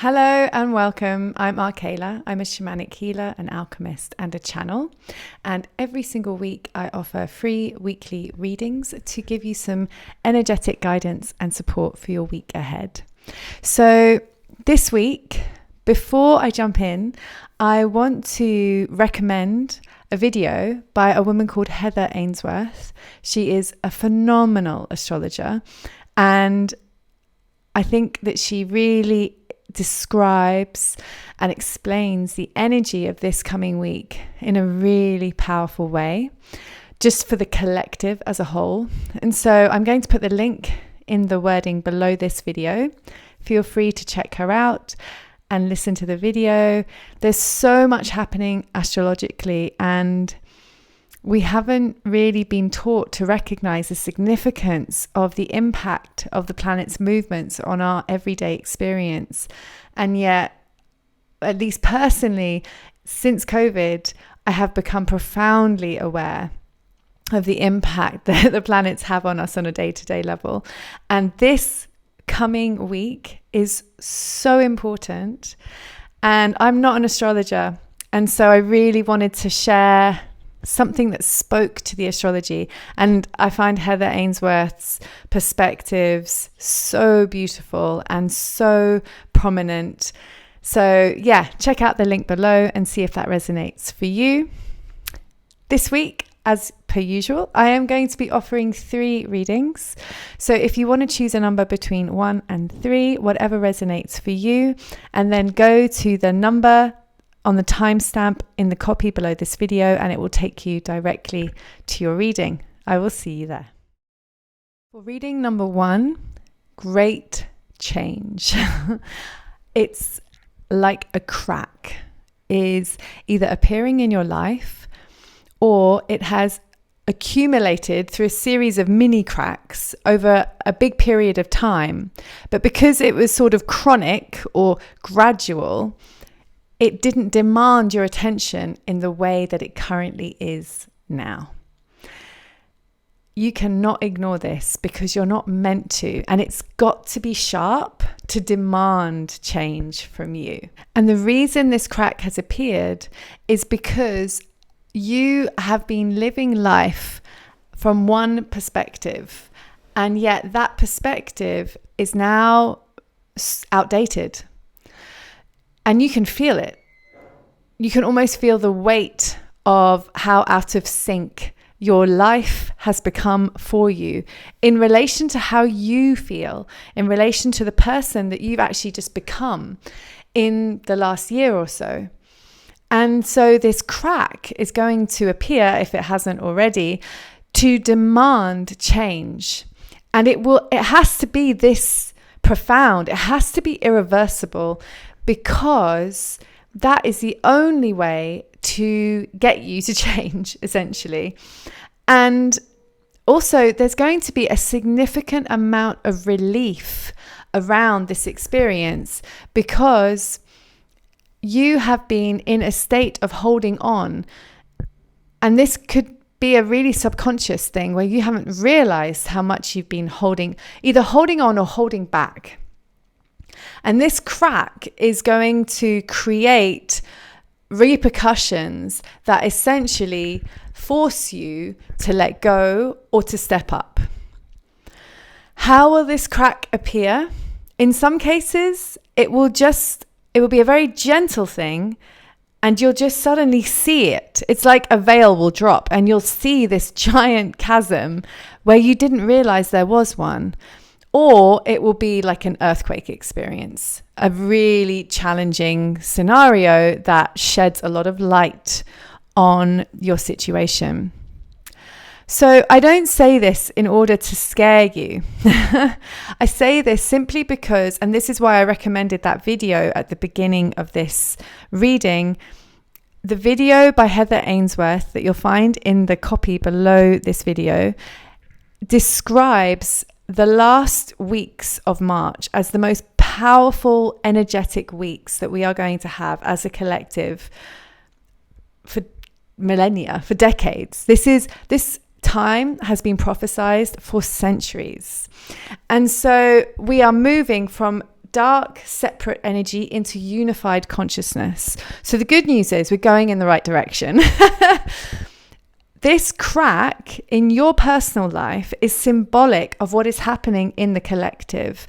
Hello and welcome. I'm Arkayla. I'm a shamanic healer, an alchemist, and a channel. And every single week, I offer free weekly readings to give you some energetic guidance and support for your week ahead. So this week, before I jump in, I want to recommend a video by a woman called Heather Ainsworth. She is a phenomenal astrologer, and I think that she really describes and explains the energy of this coming week in a really powerful way, just for the collective as a whole. And so I'm going to put the link in the wording below this video. Feel free to check her out and listen to the video. There's so much happening astrologically, and we haven't really been taught to recognize the significance of the impact of the planet's movements on our everyday experience. And yet, at least personally, since COVID, I have become profoundly aware of the impact that the planets have on us on a day-to-day level. And this coming week is so important. And I'm not an astrologer. And so I really wanted to share something that spoke to the astrology. And I find Heather Ainsworth's perspectives so beautiful and so prominent. So yeah, check out the link below and see if that resonates for you. This week, as per usual, I am going to be offering 3 readings. So if you want to choose a number between 1 and 3, whatever resonates for you, and then go to the number on the timestamp in the copy below this video, and it will take you directly to your reading. I will see you there. For reading number 1, great change. It's like a crack is either appearing in your life, or it has accumulated through a series of mini cracks over a big period of time. But because it was sort of chronic or gradual, it didn't demand your attention in the way that it currently is now. You cannot ignore this because you're not meant to, and it's got to be sharp to demand change from you. And the reason this crack has appeared is because you have been living life from one perspective, and yet that perspective is now outdated. And you can feel it. You can almost feel the weight of how out of sync your life has become for you in relation to how you feel, in relation to the person that you've actually just become in the last year or so. And so this crack is going to appear, if it hasn't already, to demand change. And it has to be this profound. It has to be irreversible, because that is the only way to get you to change, essentially. And also, there's going to be a significant amount of relief around this experience, because you have been in a state of holding on. And this could be a really subconscious thing where you haven't realized how much you've been either holding on or holding back. And this crack is going to create repercussions that essentially force you to let go or to step up. How will this crack appear? In some cases, it will be a very gentle thing, and you'll just suddenly see it. It's like a veil will drop and you'll see this giant chasm where you didn't realize there was one. Or it will be like an earthquake experience, a really challenging scenario that sheds a lot of light on your situation. So I don't say this in order to scare you. I say this simply because, and this is why I recommended that video at the beginning of this reading, the video by Heather Ainsworth that you'll find in the copy below this video describes the last weeks of March as the most powerful, energetic weeks that we are going to have as a collective for millennia, for decades. This time has been prophesized for centuries. And so we are moving from dark, separate energy into unified consciousness. So the good news is we're going in the right direction. This crack in your personal life is symbolic of what is happening in the collective.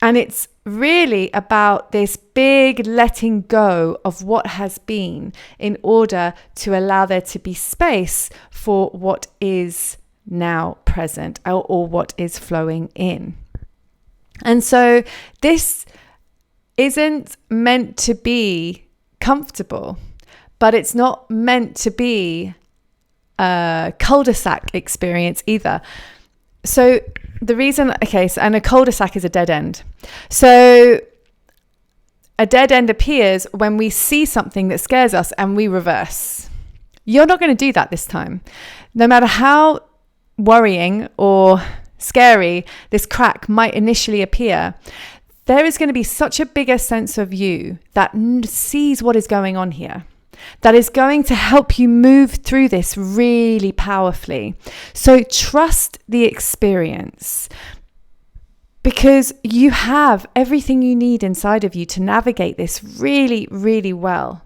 And it's really about this big letting go of what has been in order to allow there to be space for what is now present or what is flowing in. And so this isn't meant to be comfortable, but it's not meant to be a cul-de-sac experience either. So the reason, and a cul-de-sac is a dead end. So a dead end appears when we see something that scares us and we reverse. You're not going to do that this time. No matter how worrying or scary this crack might initially appear, there is going to be such a bigger sense of you that sees what is going on here, that is going to help you move through this really powerfully. So trust the experience, because you have everything you need inside of you to navigate this really, really well.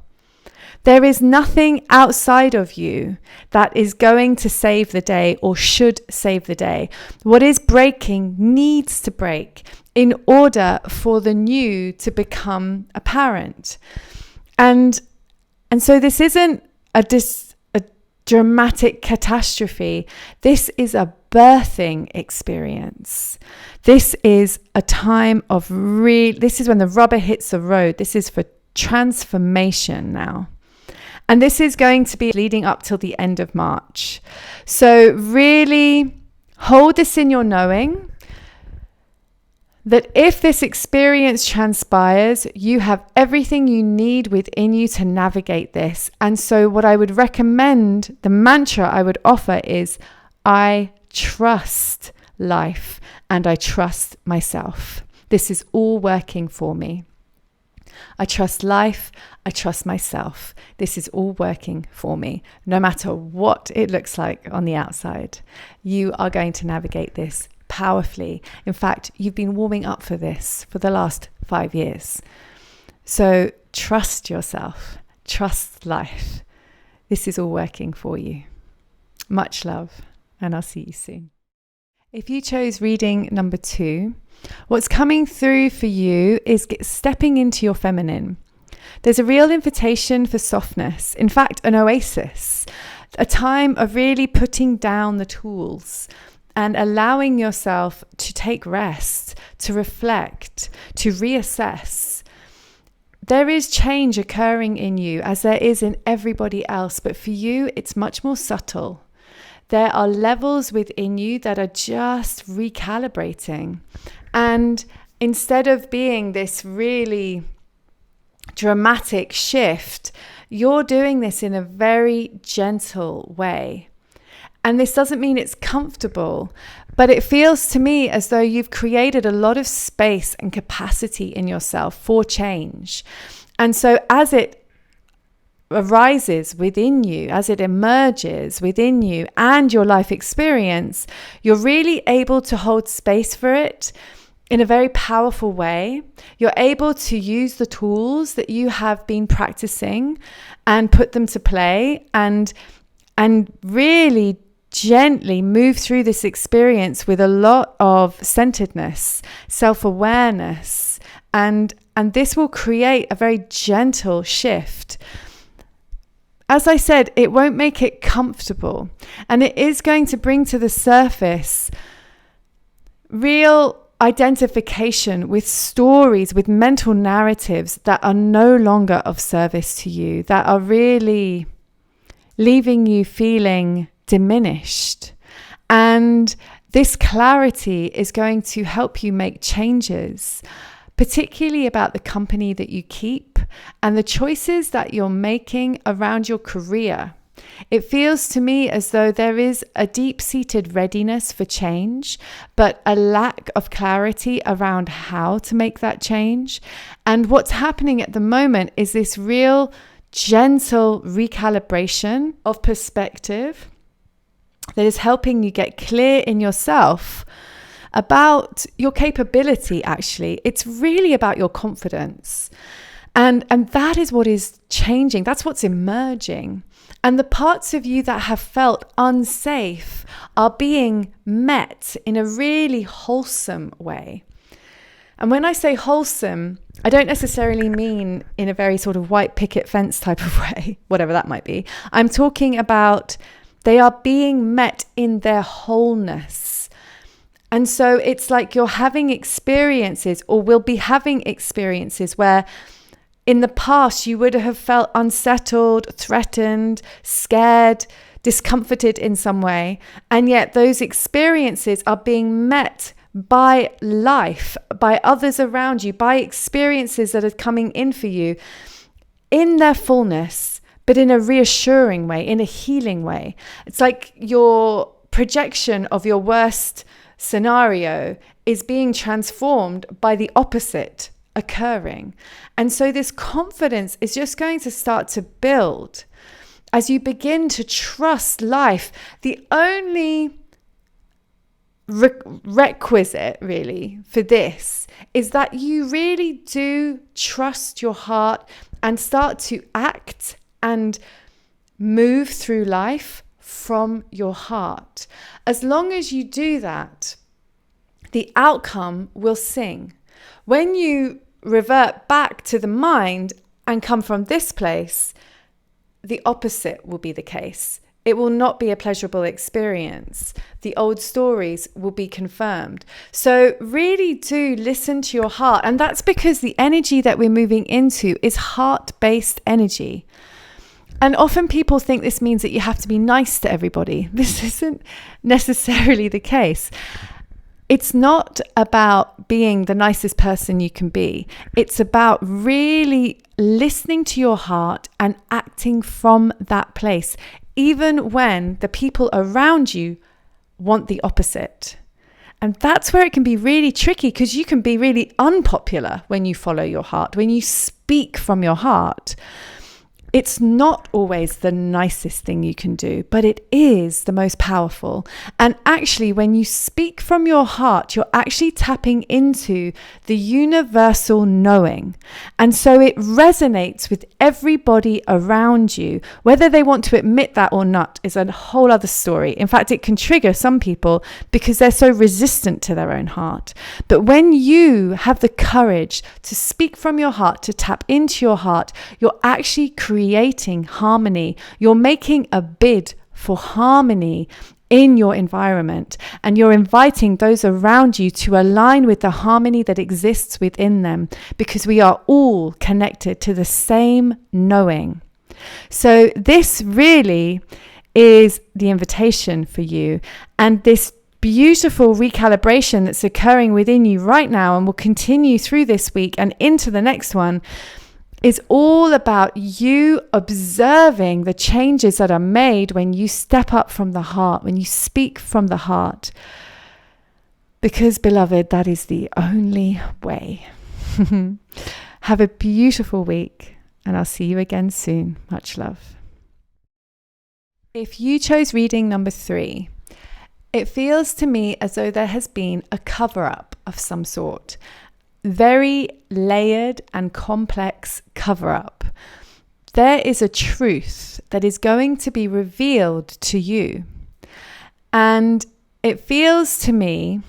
There is nothing outside of you that is going to save the day or should save the day. What is breaking needs to break in order for the new to become apparent. And so this isn't a dramatic catastrophe. This is a birthing experience. This is a time of this is when the rubber hits the road. This is for transformation now. And this is going to be leading up till the end of March. So really hold this in your knowing that if this experience transpires, you have everything you need within you to navigate this. And so what I would recommend, the mantra I would offer is, I trust life and I trust myself. This is all working for me. I trust life. I trust myself. This is all working for me. No matter what it looks like on the outside, you are going to navigate this powerfully. In fact, you've been warming up for this for the last 5 years. So trust yourself. Trust life. This is all working for you. Much love, and I'll see you soon. If you chose reading number 2, what's coming through for you is stepping into your feminine. There's a real invitation for softness. In fact, an oasis, a time of really putting down the tools and allowing yourself to take rest, to reflect, to reassess. There is change occurring in you as there is in everybody else, but for you, it's much more subtle. There are levels within you that are just recalibrating. And instead of being this really dramatic shift, you're doing this in a very gentle way. And this doesn't mean it's comfortable, but it feels to me as though you've created a lot of space and capacity in yourself for change. And so as it arises within you, as it emerges within you and your life experience, you're really able to hold space for it in a very powerful way. You're able to use the tools that you have been practicing and put them to play and really gently move through this experience with a lot of centeredness, self-awareness, and this will create a very gentle shift. As I said, it won't make it comfortable, and it is going to bring to the surface real identification with stories, with mental narratives that are no longer of service to you, that are really leaving you feeling diminished. And this clarity is going to help you make changes, particularly about the company that you keep and the choices that you're making around your career. It feels to me as though there is a deep-seated readiness for change, but a lack of clarity around how to make that change. And what's happening at the moment is this real gentle recalibration of perspective that is helping you get clear in yourself about your capability, actually. It's really about your confidence. And that is what is changing. That's what's emerging. And the parts of you that have felt unsafe are being met in a really wholesome way. And when I say wholesome, I don't necessarily mean in a very sort of white picket fence type of way, whatever that might be. I'm talking about they are being met in their wholeness. And so it's like you're having experiences, or will be having experiences, where in the past you would have felt unsettled, threatened, scared, discomforted in some way. And yet those experiences are being met by life, by others around you, by experiences that are coming in for you in their fullness, but in a reassuring way, in a healing way. It's like your projection of your worst scenario is being transformed by the opposite occurring. And so this confidence is just going to start to build as you begin to trust life. The only requisite really for this is that you really do trust your heart and start to act and move through life from your heart. As long as you do that, the outcome will sing. When you revert back to the mind and come from this place, the opposite will be the case. It will not be a pleasurable experience. The old stories will be confirmed. So really do listen to your heart. And that's because the energy that we're moving into is heart-based energy. And often people think this means that you have to be nice to everybody. This isn't necessarily the case. It's not about being the nicest person you can be. It's about really listening to your heart and acting from that place, even when the people around you want the opposite. And that's where it can be really tricky, because you can be really unpopular when you follow your heart, when you speak from your heart. It's not always the nicest thing you can do, but it is the most powerful. And actually, when you speak from your heart, you're actually tapping into the universal knowing. And so it resonates with everybody around you. Whether they want to admit that or not is a whole other story. In fact, it can trigger some people because they're so resistant to their own heart. But when you have the courage to speak from your heart, to tap into your heart, you're actually creating harmony. You're making a bid for harmony in your environment, and you're inviting those around you to align with the harmony that exists within them, because we are all connected to the same knowing. So this really is the invitation for you, and this beautiful recalibration that's occurring within you right now and will continue through this week and into the next one is all about you observing the changes that are made when you step up from the heart, when you speak from the heart. Because, beloved, that is the only way. Have a beautiful week, and I'll see you again soon. Much love. If you chose reading number 3, it feels to me as though there has been a cover-up of some sort. Very layered and complex cover-up. There is a truth that is going to be revealed to you. And it feels to me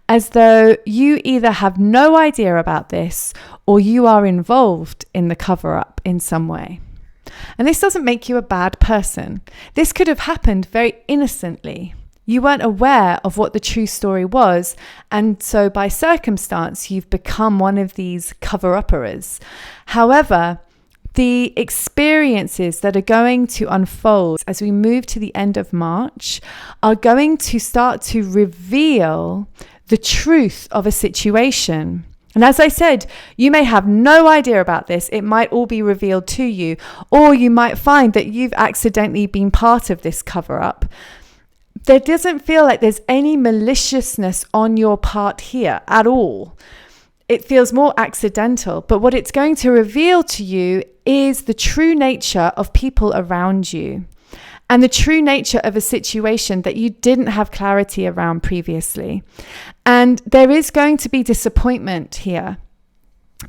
as though you either have no idea about this or you are involved in the cover-up in some way. And this doesn't make you a bad person. This could have happened very innocently. You weren't aware of what the true story was, and so by circumstance, you've become one of these cover-uppers. However, the experiences that are going to unfold as we move to the end of March are going to start to reveal the truth of a situation. And as I said, you may have no idea about this. It might all be revealed to you, or you might find that you've accidentally been part of this cover-up. There doesn't feel like there's any maliciousness on your part here at all. It feels more accidental, but what it's going to reveal to you is the true nature of people around you. and the true nature of a situation that you didn't have clarity around previously. And there is going to be disappointment here.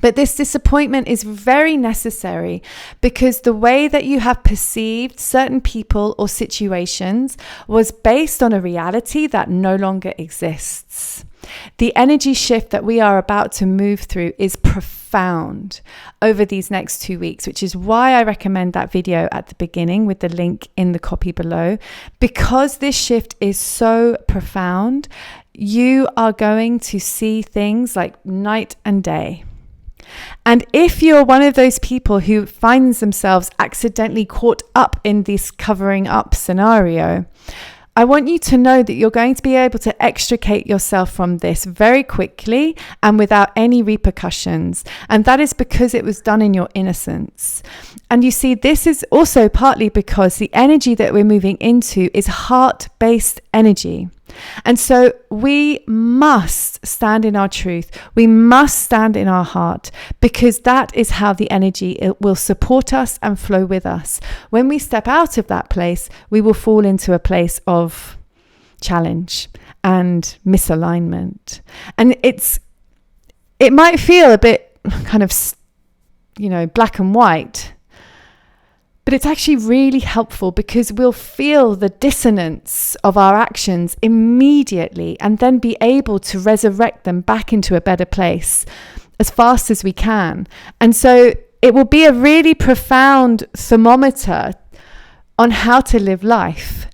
But this disappointment is very necessary because the way that you have perceived certain people or situations was based on a reality that no longer exists. The energy shift that we are about to move through is profound over these next 2 weeks, which is why I recommend that video at the beginning with the link in the copy below. Because this shift is so profound, you are going to see things like night and day. And if you're one of those people who finds themselves accidentally caught up in this covering up scenario, I want you to know that you're going to be able to extricate yourself from this very quickly and without any repercussions. And that is because it was done in your innocence. And you see, this is also partly because the energy that we're moving into is heart-based energy. And so we must stand in our truth. We must stand in our heart, because that is how the energy will support us and flow with us. When we step out of that place, we will fall into a place of challenge and misalignment. And it might feel a bit kind of, black and white. But it's actually really helpful because we'll feel the dissonance of our actions immediately and then be able to resurrect them back into a better place as fast as we can. And so it will be a really profound thermometer on how to live life.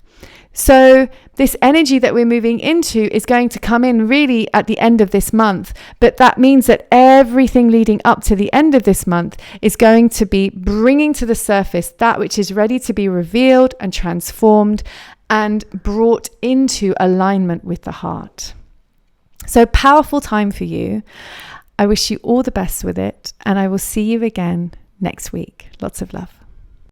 So this energy that we're moving into is going to come in really at the end of this month. But that means that everything leading up to the end of this month is going to be bringing to the surface that which is ready to be revealed and transformed and brought into alignment with the heart. So powerful time for you. I wish you all the best with it, and I will see you again next week. Lots of love.